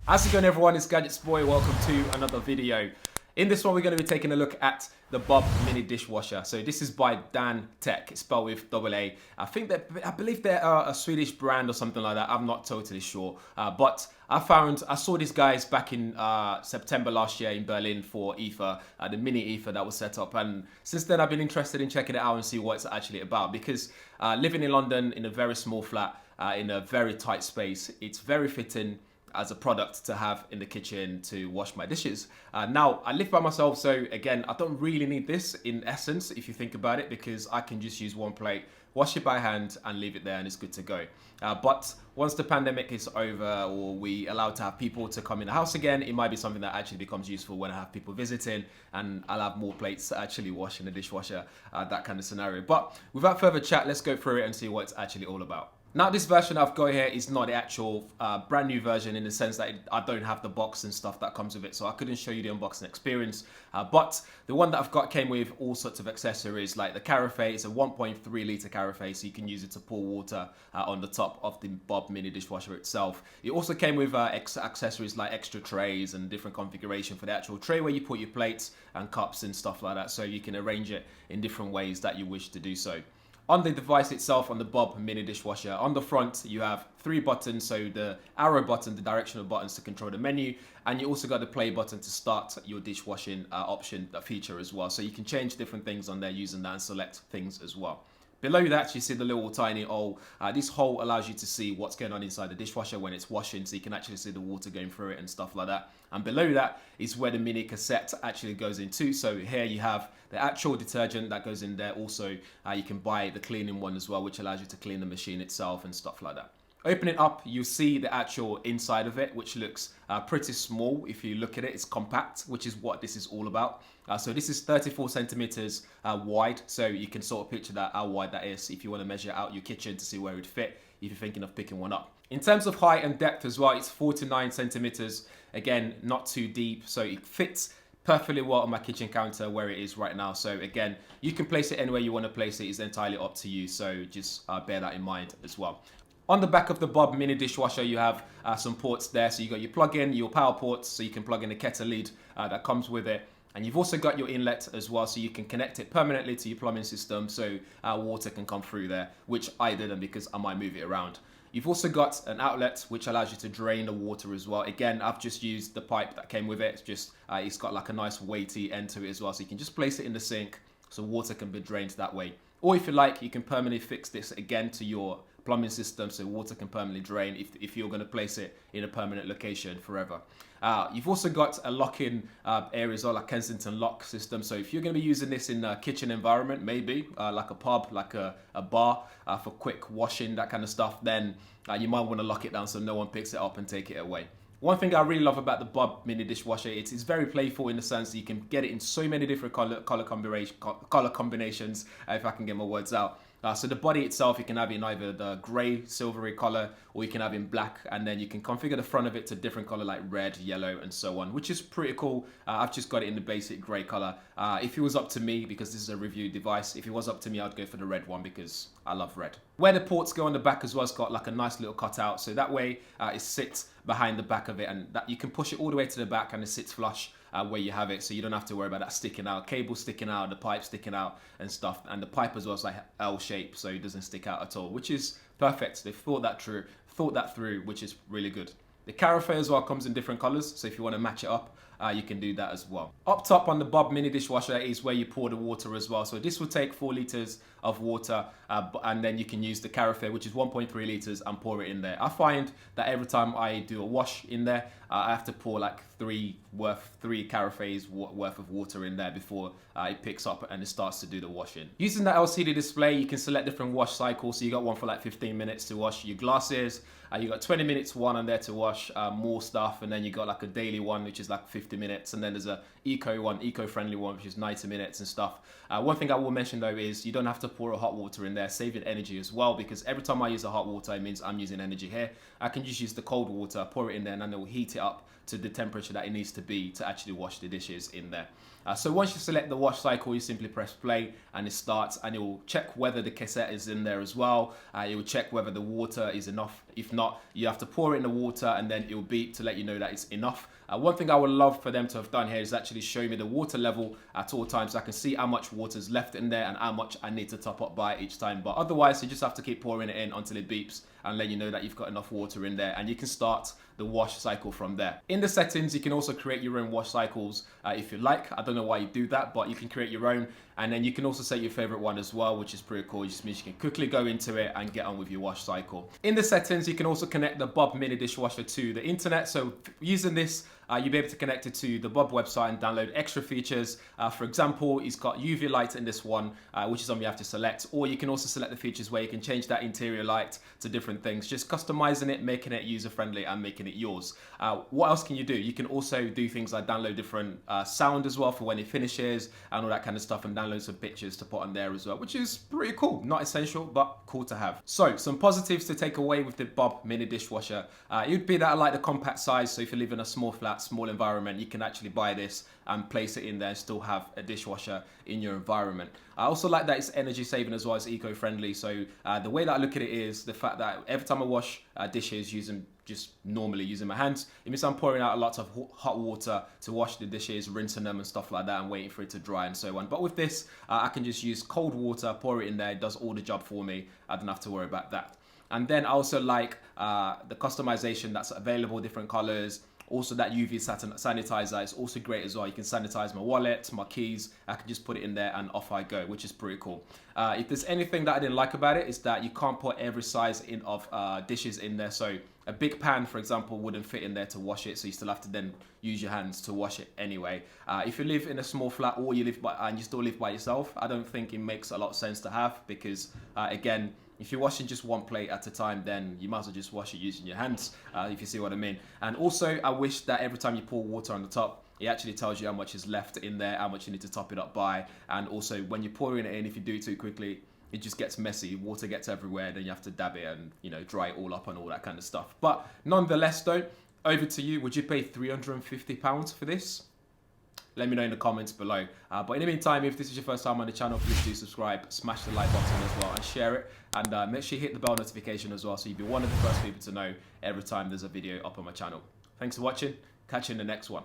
How's it going, everyone? It's GadgetsBoy. Welcome to another video. In this one, we're going to be taking a look at the Bob Mini Dishwasher. So this is by Dan Tech. It's spelled with double A. I believe they're a Swedish brand or something like that. I'm not totally sure. But I saw these guys back in September last year in Berlin for IFA, the mini IFA that was set up. And since then, I've been interested in checking it out and see what it's actually about. Because living in London in a very small flat, in a very tight space, it's very fitting as a product to have in the kitchen to wash my dishes. Now, I live by myself, so again, I don't really need this in essence, if you think about it, because I can just use one plate, wash it by hand, and leave it there, and it's good to go. But once the pandemic is over, or we allowed to have people to come in the house again, it might be something that actually becomes useful when I have people visiting, and I'll have more plates to actually wash in the dishwasher, that kind of scenario. But without further chat, let's go through it and see what it's actually all about. Now, this version I've got here is not the actual brand new version in the sense that I don't have the box and stuff that comes with it, so I couldn't show you the unboxing experience. But the one that I've got came with all sorts of accessories, like the Carafe. It's a 1.3 litre Carafe, so you can use it to pour water on the top of the Bob Mini Dishwasher itself. It also came with accessories like extra trays and different configuration for the actual tray where you put your plates and cups and stuff like that, so you can arrange it in different ways that you wish to do so. On the device itself, on the Bob Mini Dishwasher, on the front, you have 3 buttons. So the arrow button, the directional buttons to control the menu. And you also got the play button to start your dishwashing option, that feature as well. So you can change different things on there using that and select things as well. Below that, you see the little tiny hole. This hole allows you to see what's going on inside the dishwasher when it's washing, so you can actually see the water going through it and stuff like that. And below that is where the mini cassette actually goes into. So here you have the actual detergent that goes in there. Also, you can buy the cleaning one as well, which allows you to clean the machine itself and stuff like that. Open it up, you see the actual inside of it, which looks pretty small. If you look at it, it's compact, which is what this is all about. So this is 34 centimeters wide, so you can sort of picture that how wide that is if you want to measure out your kitchen to see where it would fit if you're thinking of picking one up. In terms of height and depth as well, it's 49 centimeters. Again, not too deep, so it fits perfectly well on my kitchen counter where it is right now. So again, you can place it anywhere you want to place it. It's entirely up to you, so just bear that in mind as well. On the back of the Bob Mini Dishwasher, you have some ports there. So you got your plug-in, your power ports, so you can plug in the kettle lid that comes with it. And you've also got your inlet as well, so you can connect it permanently to your plumbing system, so water can come through there, which I didn't because I might move it around. You've also got an outlet which allows you to drain the water as well. Again, I've just used the pipe that came with it. It's just it's got like a nice weighty end to it as well, so you can just place it in the sink so water can be drained that way. Or if you like, you can permanently fix this again to your plumbing system so water can permanently drain if you're going to place it in a permanent location forever. You've also got a lock-in areas or like Kensington lock system. So if you're going to be using this in a kitchen environment, maybe like a pub, like a bar for quick washing, that kind of stuff, then you might want to lock it down so no one picks it up and take it away. One thing I really love about the Bob Mini Dishwasher, it's very playful in the sense that you can get it in so many different color combinations, if I can get my words out. So the body itself, you can have in either the grey, silvery color, or you can have in black, and then you can configure the front of it to different color like red, yellow, and so on, which is pretty cool. I've just got it in the basic grey color. If it was up to me, because this is a review device, if it was up to me, I'd go for the red one because I love red. Where the ports go on the back as well, it's got like a nice little cutout, so that way it sits behind the back of it, and that you can push it all the way to the back, and it sits flush where you have it, so you don't have to worry about that sticking out, cable sticking out, the pipe sticking out and stuff. And the pipe as well is like L shape, so it doesn't stick out at all, which is perfect. They've thought that through, which is really good. The Carafe as well comes in different colors, so if you want to match it up, you can do that as well. Up top on the Bob Mini Dishwasher is where you pour the water as well. So this will take 4 liters of water, and then you can use the Carafe, which is 1.3 liters, and pour it in there. I find that every time I do a wash in there, I have to pour like 3 Carafes worth of water in there before it picks up and it starts to do the washing. Using the LCD display, you can select different wash cycles. So you got one for like 15 minutes to wash your glasses. You got 20 minutes one on there to wash more stuff, and then you got like a daily one, which is like 50 minutes, and then there's a eco-friendly one, which is 90 minutes and stuff. One thing I will mention though is you don't have to pour a hot water in there, saving energy as well, because every time I use a hot water, it means I'm using energy here. I can just use the cold water, pour it in there, and then it will heat it up to the temperature that it needs to be to actually wash the dishes in there. So once you select the wash cycle, you simply press play and it starts, and it will check whether the cassette is in there as well. It will check whether the water is enough If not, you have to pour it in the water and then it'll beep to let you know that it's enough. One thing I would love for them to have done here is actually show me the water level at all times so I can see how much water is left in there and how much I need to top up by each time. But otherwise, you just have to keep pouring it in until it beeps and let you know that you've got enough water in there, and you can start the wash cycle from there. In the settings, you can also create your own wash cycles if you like. I don't know why you do that, but you can create your own, and then you can also set your favorite one as well, which is pretty cool. It just means you can quickly go into it and get on with your wash cycle. In the settings, you can also connect the Bob mini dishwasher to the internet. So using this, you'll be able to connect it to the Bob website and download extra features. For example, it's got UV light in this one, which is something you have to select, or you can also select the features where you can change that interior light to different things, just customizing it, making it user-friendly and making it yours. What else can you do? You can also do things like download different sound as well for when it finishes and all that kind of stuff, and download some pictures to put on there as well, which is pretty cool. Not essential, but cool to have. So some positives to take away with the Bob mini dishwasher. It would be that I like the compact size, so if you live in a small flat, small environment, you can actually buy this and place it in there and still have a dishwasher in your environment. I also like that it's energy saving as well as eco-friendly. So the way that I look at it is the fact that every time I wash dishes normally using my hands, it means I'm pouring out a lot of hot water to wash the dishes, rinsing them and stuff like that, and waiting for it to dry and so on. But with this, I can just use cold water, pour it in there, it does all the job for me. I don't have to worry about that. And then I also like the customization that's available, different colors. Also, that UV sanitizer is also great as well. You can sanitize my wallet, my keys. I can just put it in there and off I go, which is pretty cool. If there's anything that I didn't like about it, is that you can't put every size of dishes in there. So a big pan, for example, wouldn't fit in there to wash it. So you still have to then use your hands to wash it anyway. If you live in a small flat or you still live by yourself, I don't think it makes a lot of sense to have, because again, if you're washing just one plate at a time, then you might as well just wash it using your hands, if you see what I mean. And also, I wish that every time you pour water on the top, it actually tells you how much is left in there, how much you need to top it up by. And also, when you're pouring it in, if you do it too quickly, it just gets messy. Water gets everywhere, then you have to dab it and, you know, dry it all up and all that kind of stuff. But nonetheless, though, over to you. Would you pay £350 for this? Let me know in the comments below. But in the meantime, if this is your first time on the channel, please do subscribe, smash the like button as well, and share it. And make sure you hit the bell notification as well, so you'll be one of the first people to know every time there's a video up on my channel. Thanks for watching. Catch you in the next one.